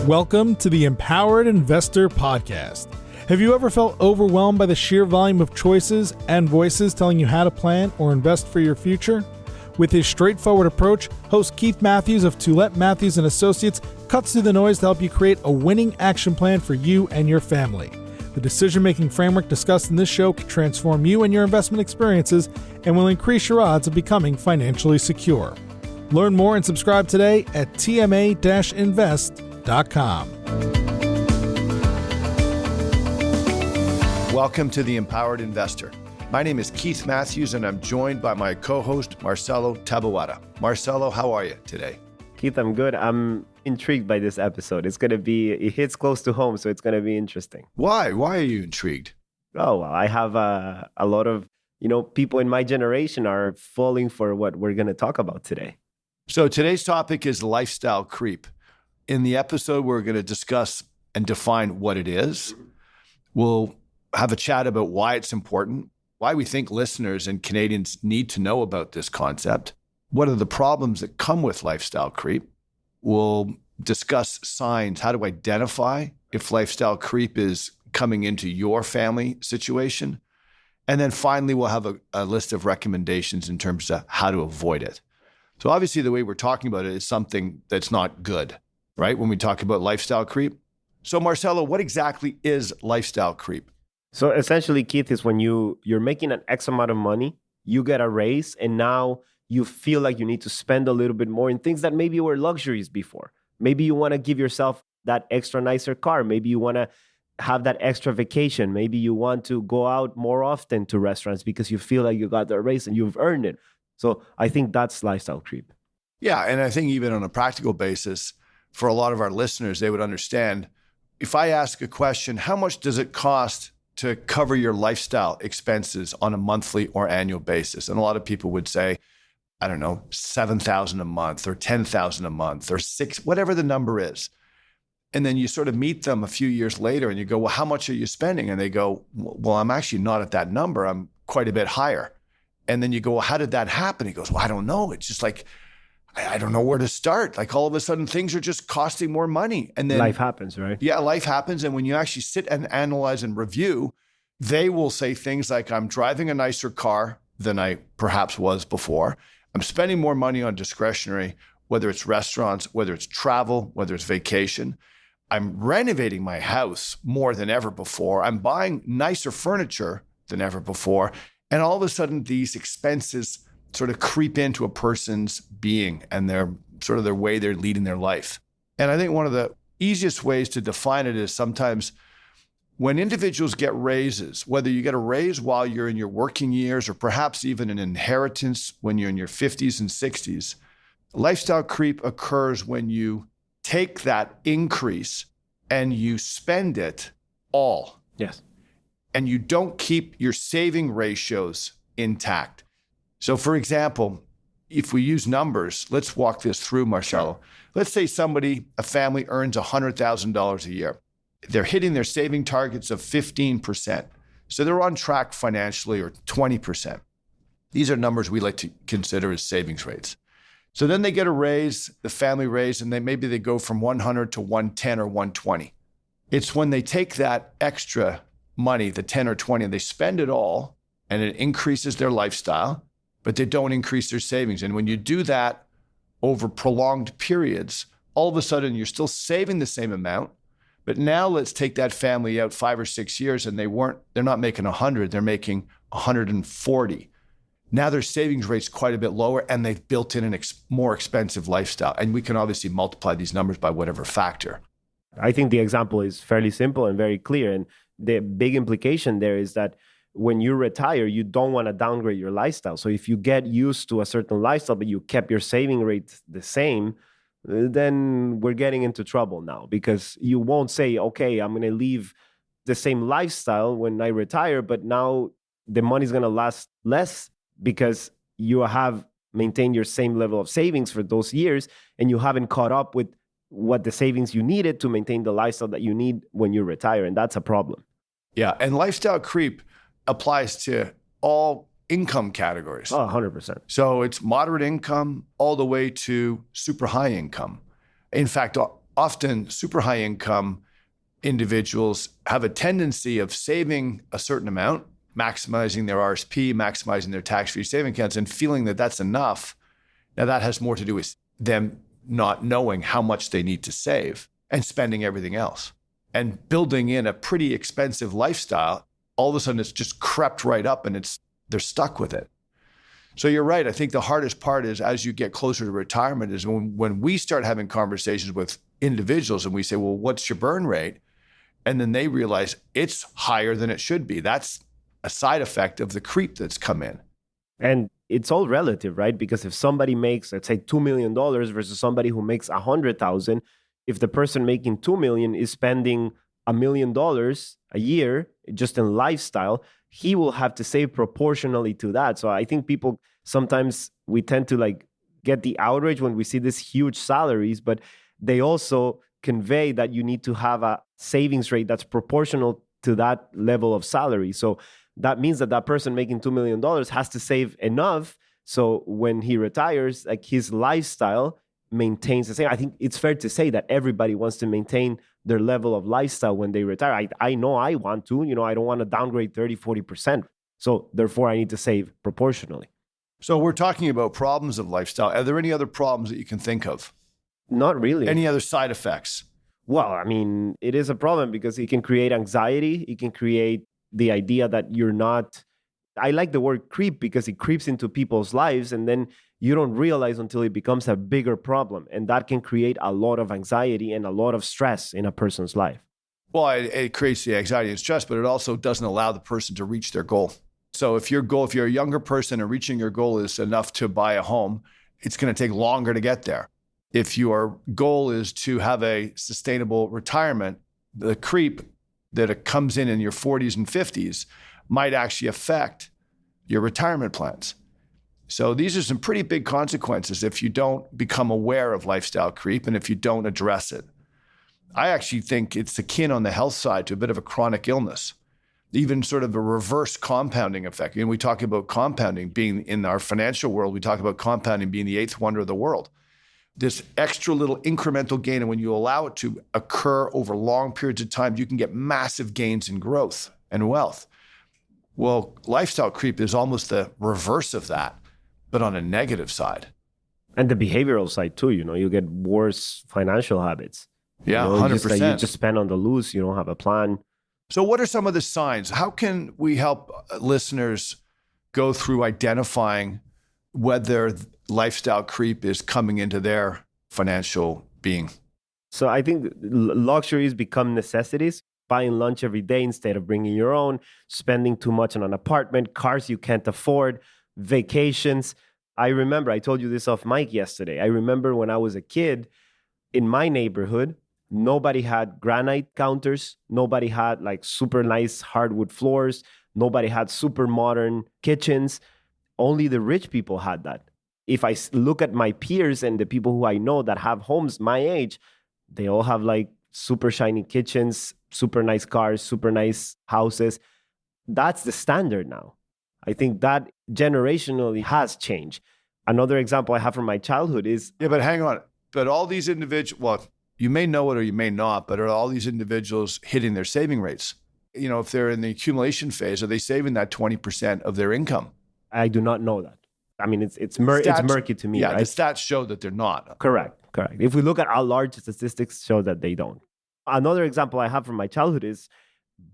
Welcome to the Empowered Investor Podcast. Have you ever felt overwhelmed by the sheer volume of choices and voices telling you how to plan or invest for your future? With his straightforward approach, host Keith Matthews of Toulette Matthews & Associates cuts through the noise to help you create a winning action plan for you and your family. The decision-making framework discussed in this show can transform you and your investment experiences and will increase your odds of becoming financially secure. Learn more and subscribe today at tma-invest.com. Welcome to the Empowered Investor. My name is Keith Matthews, and I'm joined by my co-host, Marcelo Tabawada. Marcelo, how are you today? Keith, I'm good. I'm intrigued by this episode. It hits close to home, so it's going to be interesting. Why? Why are you intrigued? Oh, well, I have a lot of, people in my generation are falling for what we're going to talk about today. So today's topic is lifestyle creep. In the episode, we're going to discuss and define what it is. We'll have a chat about why it's important, why we think listeners and Canadians need to know about this concept. What are the problems that come with lifestyle creep? We'll discuss signs, how to identify if lifestyle creep is coming into your family situation. And then finally, we'll have a list of recommendations in terms of how to avoid it. So obviously, the way we're talking about it is something that's not good, right? When we talk about lifestyle creep. So Marcelo, what exactly is lifestyle creep? So essentially, Keith, is when you're making an X amount of money, you get a raise, and now you feel like you need to spend a little bit more in things that maybe were luxuries before. Maybe you want to give yourself that extra nicer car. Maybe you want to have that extra vacation. Maybe you want to go out more often to restaurants because you feel like you got the raise and you've earned it. So I think that's lifestyle creep. Yeah, and I think even on a practical basis, for a lot of our listeners, they would understand, if I ask a question, how much does it cost to cover your lifestyle expenses on a monthly or annual basis? And a lot of people would say, I don't know, $7,000 a month or $10,000 a month or whatever the number is. And then you sort of meet them a few years later and you go, well, how much are you spending? And they go, well, I'm actually not at that number. I'm quite a bit higher. And then you go, well, how did that happen? He goes, well, I don't know. It's just like, I don't know where to start. Like all of a sudden things are just costing more money. And then life happens, right? Yeah, life happens. And when you actually sit and analyze and review, they will say things like, I'm driving a nicer car than I perhaps was before. I'm spending more money on discretionary, whether it's restaurants, whether it's travel, whether it's vacation. I'm renovating my house more than ever before. I'm buying nicer furniture than ever before. And all of a sudden, these expenses sort of creep into a person's being and their way they're leading their life. And I think one of the easiest ways to define it is sometimes when individuals get raises, whether you get a raise while you're in your working years or perhaps even an inheritance when you're in your 50s and 60s, lifestyle creep occurs when you take that increase and you spend it all. Yes. And you don't keep your saving ratios intact. So for example, if we use numbers, let's walk this through, Marcelo. Sure. Let's say a family earns $100,000 a year. They're hitting their saving targets of 15%. So they're on track financially, or 20%. These are numbers we like to consider as savings rates. So then they get a raise, the family raise, and maybe they go from 100 to 110 or 120. It's when they take that extra money, the 10 or 20, and they spend it all, and it increases their lifestyle, but they don't increase their savings. And when you do that over prolonged periods, all of a sudden you're still saving the same amount, but now let's take that family out 5 or 6 years and they're not making 100, they're making 140. Now their savings rate's quite a bit lower and they've built in a more expensive lifestyle. And we can obviously multiply these numbers by whatever factor. I think the example is fairly simple and very clear. And the big implication there is that when you retire, you don't want to downgrade your lifestyle. So if you get used to a certain lifestyle, but you kept your saving rate the same, then we're getting into trouble now, because you won't say, okay, I'm going to leave the same lifestyle when I retire, but now the money's going to last less because you have maintained your same level of savings for those years and you haven't caught up with what the savings you needed to maintain the lifestyle that you need when you retire. And that's a problem. Yeah. And lifestyle creep applies to all income categories. Oh, 100%. So it's moderate income all the way to super high income. In fact, often super high income individuals have a tendency of saving a certain amount, maximizing their RSP, maximizing their tax-free saving accounts, and feeling that that's enough. Now, that has more to do with them not knowing how much they need to save and spending everything else and building in a pretty expensive lifestyle. All of a sudden, it's just crept right up and they're stuck with it. So you're right. I think the hardest part is as you get closer to retirement is when we start having conversations with individuals and we say, well, what's your burn rate? And then they realize it's higher than it should be. That's a side effect of the creep that's come in. And it's all relative, right? Because if somebody makes, let's say, $2 million versus somebody who makes 100,000, if the person making 2 million is spending $1 million a year just in lifestyle, he will have to save proportionally to that. So I think people sometimes we tend to get the outrage when we see these huge salaries, but they also convey that you need to have a savings rate that's proportional to that level of salary. So that means that person making $2 million has to save enough. So when he retires, his lifestyle maintains the same. I think it's fair to say that everybody wants to maintain their level of lifestyle when they retire. I know I want to, I don't want to downgrade 30, 40%. So therefore I need to save proportionally. So we're talking about problems of lifestyle. Are there any other problems that you can think of? Not really. Any other side effects? Well, I mean, it is a problem because it can create anxiety. It can create the idea that you're not, I like the word creep because it creeps into people's lives and then you don't realize until it becomes a bigger problem. And that can create a lot of anxiety and a lot of stress in a person's life. Well, it creates the anxiety and stress, but it also doesn't allow the person to reach their goal. So if you're a younger person and reaching your goal is enough to buy a home, it's going to take longer to get there. If your goal is to have a sustainable retirement, the creep that comes in your 40s and 50s might actually affect your retirement plans. So these are some pretty big consequences if you don't become aware of lifestyle creep and if you don't address it. I actually think it's akin on the health side to a bit of a chronic illness, even sort of a reverse compounding effect. We talk about compounding being in our financial world, we talk about compounding being the eighth wonder of the world. This extra little incremental gain, and when you allow it to occur over long periods of time, you can get massive gains in growth and wealth. Well, lifestyle creep is almost the reverse of that, but on a negative side. And the behavioral side too, you get worse financial habits. Yeah, 100%. You just spend on the loose, you don't have a plan. So what are some of the signs? How can we help listeners go through identifying whether lifestyle creep is coming into their financial being? So I think luxuries become necessities. Buying lunch every day instead of bringing your own, spending too much on an apartment, cars you can't afford, vacations. I remember, I told you this off mic yesterday. I remember when I was a kid, in my neighborhood, nobody had granite counters. Nobody had super nice hardwood floors. Nobody had super modern kitchens. Only the rich people had that. If I look at my peers and the people who I know that have homes my age, they all have super shiny kitchens, super nice cars, super nice houses. That's the standard now. I think that generationally has changed. Another example I have from my childhood is... Yeah, but hang on. But all these individuals, well, you may know it or you may not, but are all these individuals hitting their saving rates? If they're in the accumulation phase, are they saving that 20% of their income? I do not know that. I mean, it's murky to me, yeah, right? The stats show that they're not. Correct. If we look at our large statistics show that they don't. Another example I have from my childhood is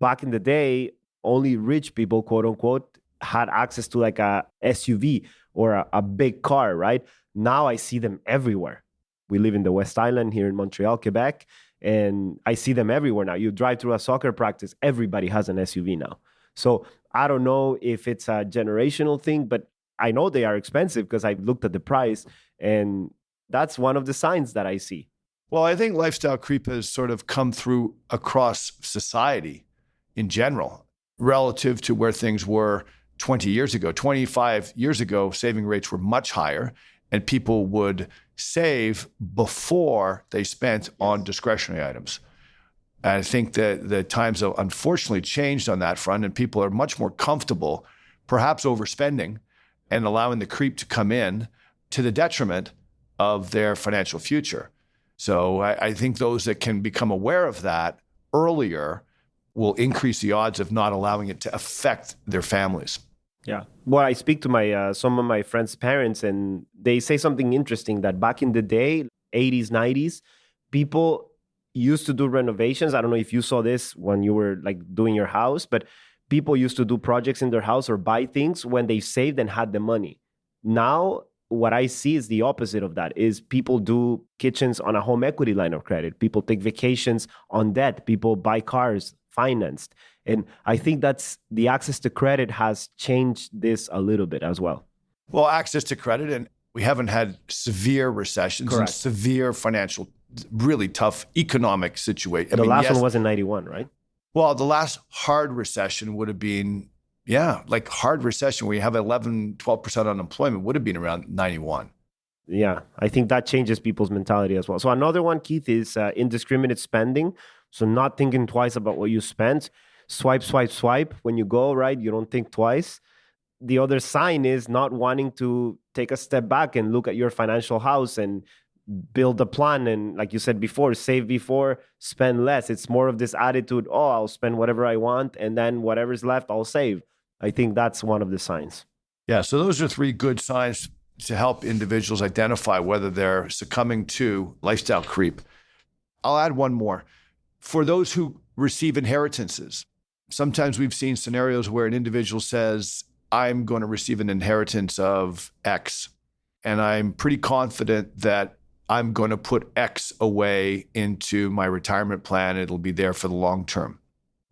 back in the day, only rich people, quote unquote, had access to a SUV or a big car, right? Now I see them everywhere. We live in the West Island here in Montreal, Quebec, and I see them everywhere now. You drive through a soccer practice, everybody has an SUV now. So I don't know if it's a generational thing, but I know they are expensive because I've looked at the price, and that's one of the signs that I see. Well, I think lifestyle creep has sort of come through across society in general relative to where things were 20 years ago. 25 years ago, saving rates were much higher, and people would save before they spent on discretionary items. And I think that the times have unfortunately changed on that front, and people are much more comfortable, perhaps overspending and allowing the creep to come in to the detriment of their financial future. So I think those that can become aware of that earlier will increase the odds of not allowing it to affect their families. Yeah. Well, I speak to my some of my friends' parents, and they say something interesting that back in the day, 80s, 90s, people used to do renovations. I don't know if you saw this when you were like doing your house, but people used to do projects in their house or buy things when they saved and had the money. Now, what I see is the opposite of that, is people do kitchens on a home equity line of credit. People take vacations on debt. People buy cars financed. And I think that's the access to credit has changed this a little bit as well. Well, access to credit, and we haven't had severe recessions and severe financial, really tough economic situation. The last one was in 91, right? Well, the last hard recession would have been, like hard recession where you have 11, 12% unemployment would have been around 91. Yeah, I think that changes people's mentality as well. So another one, Keith, is indiscriminate spending. So not thinking twice about what you spent. Swipe, swipe, swipe. When you go, right, you don't think twice. The other sign is not wanting to take a step back and look at your financial house and build a plan. And like you said before, save before, spend less. It's more of this attitude, I'll spend whatever I want, and then whatever's left, I'll save. I think that's one of the signs. Yeah, so those are 3 good signs to help individuals identify whether they're succumbing to lifestyle creep. I'll add one more. For those who receive inheritances, sometimes we've seen scenarios where an individual says, I'm going to receive an inheritance of X, and I'm pretty confident that I'm going to put X away into my retirement plan. It'll be there for the long term.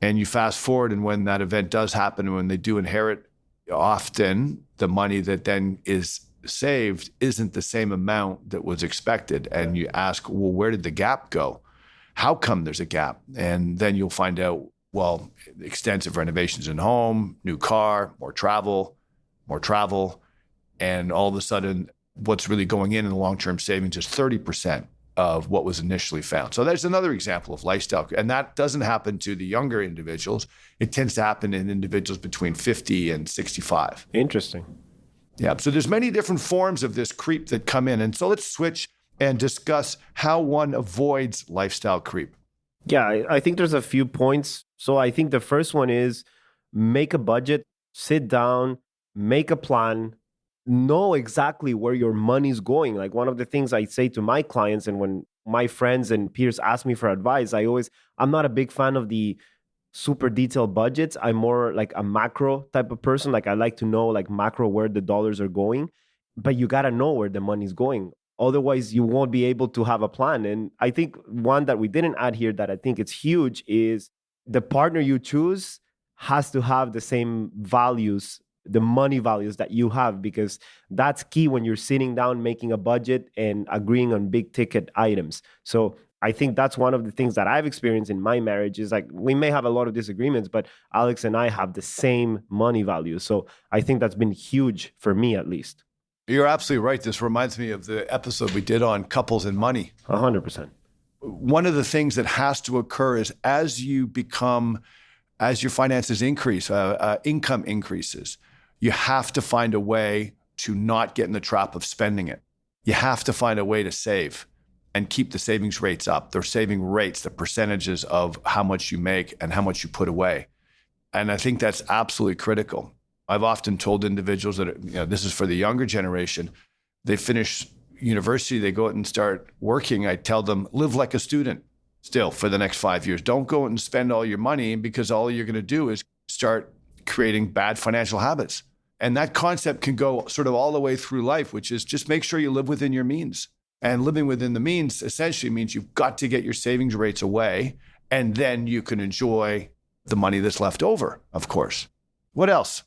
And you fast forward, and when that event does happen, and when they do inherit, often the money that then is saved isn't the same amount that was expected. And you ask, well, where did the gap go? How come there's a gap? And then you'll find out, well, extensive renovations in home, new car, more travel. And all of a sudden, what's really going in the long-term savings is 30% of what was initially found. So there's another example of lifestyle. And that doesn't happen to the younger individuals. It tends to happen in individuals between 50 and 65. Interesting. Yeah. So there's many different forms of this creep that come in. And so let's switch and discuss how one avoids lifestyle creep. Yeah, I think there's a few points. So I think the first one is make a budget, sit down, make a plan, know exactly where your money's going. Like one of the things I say to my clients, and when my friends and peers ask me for advice, I'm not a big fan of the super detailed budgets. I'm more like a macro type of person. Like I like to know like macro where the dollars are going, but you got to know where the money's going. Otherwise, you won't be able to have a plan. And I think one that we didn't add here that I think it's huge is the partner you choose has to have the same values, the money values that you have, because that's key when you're sitting down, making a budget and agreeing on big ticket items. So I think that's one of the things that I've experienced in my marriage is like, we may have a lot of disagreements, but Alex and I have the same money values. So I think that's been huge for me, at least. You're absolutely right. This reminds me of the episode we did on couples and money. 100%. One of the things that has to occur is as your finances increase, income increases, you have to find a way to not get in the trap of spending it. You have to find a way to save and keep the savings rates up. They're saving rates, the percentages of how much you make and how much you put away. And I think that's absolutely critical. I've often told individuals that, this is for the younger generation. They finish university, they go out and start working. I tell them, live like a student still for the next 5 years. Don't go out and spend all your money, because all you're going to do is start creating bad financial habits. And that concept can go sort of all the way through life, which is just make sure you live within your means. And living within the means essentially means you've got to get your savings rates away, and then you can enjoy the money that's left over, of course. What else?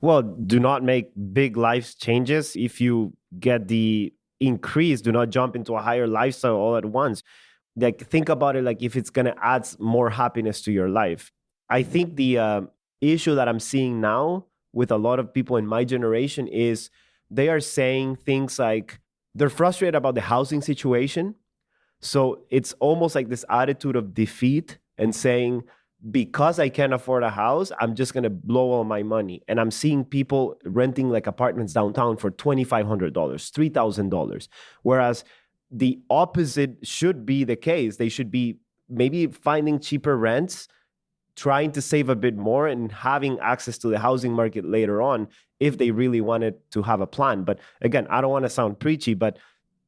Well, do not make big life changes. If you get the increase, do not jump into a higher lifestyle all at once. Like think about it like if it's going to add more happiness to your life. I think the issue that I'm seeing now with a lot of people in my generation is they are saying things like they're frustrated about the housing situation. So it's almost like this attitude of defeat and saying, because I can't afford a house, I'm just going to blow all my money. And I'm seeing people renting like apartments downtown for $2,500, $3,000. Whereas the opposite should be the case. They should be maybe finding cheaper rents, trying to save a bit more, and having access to the housing market later on if they really wanted to have a plan. But again, I don't want to sound preachy, but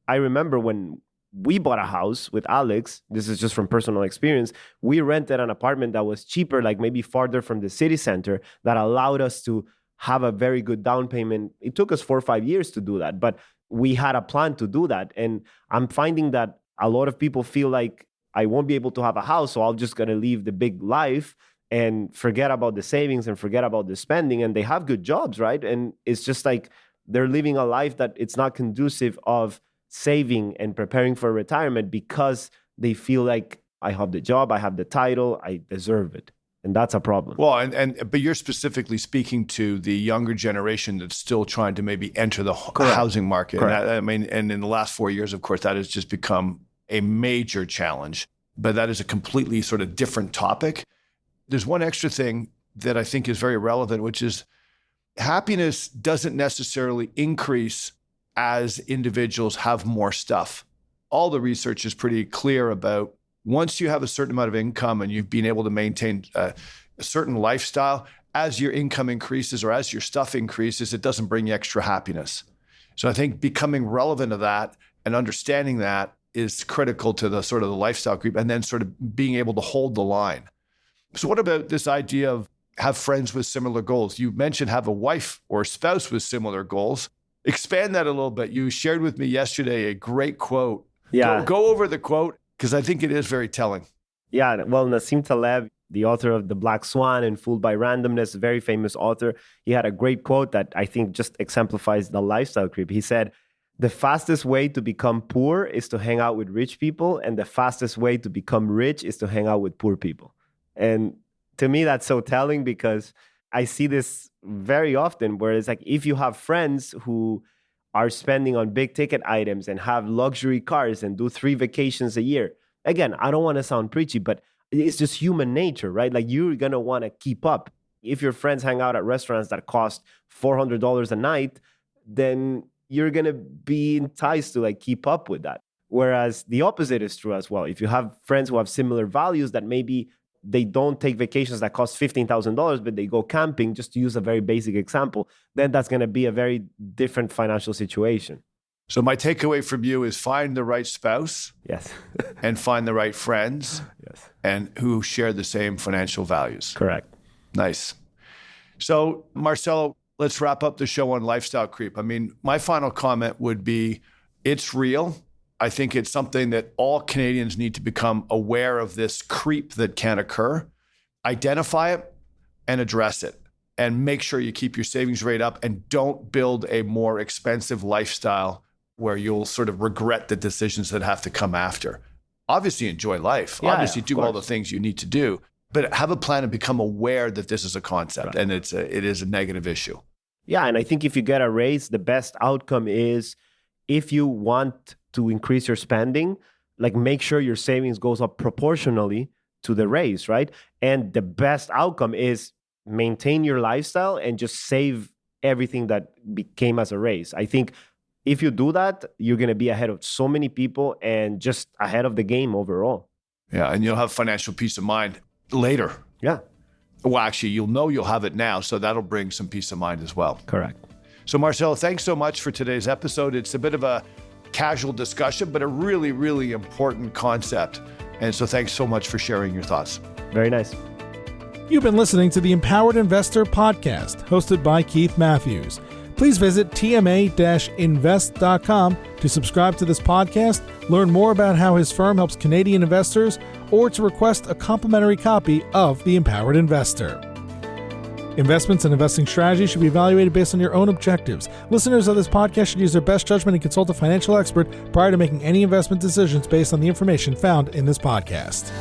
I remember when we bought a house with Alex, this is just from personal experience, we rented an apartment that was cheaper, like maybe farther from the city center, that allowed us to have a very good down payment. It took us 4 or 5 years to do that, but we had a plan to do that. And I'm finding that a lot of people feel like I won't be able to have a house, so I'm just going to live the big life and forget about the savings and forget about the spending. And they have good jobs, right? And it's just like they're living a life that it's not conducive of saving and preparing for retirement because they feel like I have the job, I have the title, I deserve it. And that's a problem. Well, but you're specifically speaking to the younger generation that's still trying to maybe enter the housing market. And and in the last 4 years, of course, that has just become a major challenge. But that is a completely sort of different topic. There's one extra thing that I think is very relevant, which is happiness doesn't necessarily increase as individuals have more stuff. All the research is pretty clear about once you have a certain amount of income and you've been able to maintain a certain lifestyle, as your income increases or as your stuff increases, it doesn't bring you extra happiness. So I think becoming relevant to that and understanding that is critical to the sort of the lifestyle creep, and then sort of being able to hold the line. So what about this idea of have friends with similar goals? You mentioned have a wife or spouse with similar goals. Expand that a little bit. You shared with me yesterday a great quote. Yeah. Go over the quote, because I think it is very telling. Yeah, well, Nassim Taleb, the author of The Black Swan and Fooled by Randomness, a very famous author, he had a great quote that I think just exemplifies the lifestyle creep. He said, "The fastest way to become poor is to hang out with rich people, and the fastest way to become rich is to hang out with poor people." And to me, that's so telling because I see this very often where it's like if you have friends who are spending on big ticket items and have luxury cars and do 3 vacations a year. Again, I don't want to sound preachy, but it's just human nature, right? Like you're going to want to keep up. If your friends hang out at restaurants that cost $400 a night, then you're going to be enticed to like keep up with that. Whereas the opposite is true as well. If you have friends who have similar values that maybe they don't take vacations that cost $15,000, but they go camping, just to use a very basic example, then that's going to be a very different financial situation. So my takeaway from you is find the right spouse. Yes. And find the right friends. Yes. And who share the same financial values. Correct. Nice. So Marcelo, let's wrap up the show on lifestyle creep. I mean, my final comment would be it's real. I think it's something that all Canadians need to become aware of, this creep that can occur, identify it and address it, and make sure you keep your savings rate up and don't build a more expensive lifestyle where you'll sort of regret the decisions that have to come after. Obviously enjoy life. Yeah, obviously do all the things you need to do, but have a plan and become aware that this is a concept, right, and it is a negative issue. Yeah, and I think if you get a raise, the best outcome is if you want to increase your spending, like make sure your savings goes up proportionally to the raise, right? And the best outcome is maintain your lifestyle and just save everything that came as a raise. I think if you do that, you're going to be ahead of so many people and just ahead of the game overall. Yeah, and you'll have financial peace of mind later. Yeah. Well, actually, you'll have it now, so that'll bring some peace of mind as well. Correct. So Marcelo, thanks so much for today's episode. It's a bit of a casual discussion, but a really, really important concept. And so thanks so much for sharing your thoughts. Very nice. You've been listening to the Empowered Investor Podcast, hosted by Keith Matthews. Please visit tma-invest.com to subscribe to this podcast, learn more about how his firm helps Canadian investors, or to request a complimentary copy of The Empowered Investor. Investments and investing strategies should be evaluated based on your own objectives. Listeners of this podcast should use their best judgment and consult a financial expert prior to making any investment decisions based on the information found in this podcast.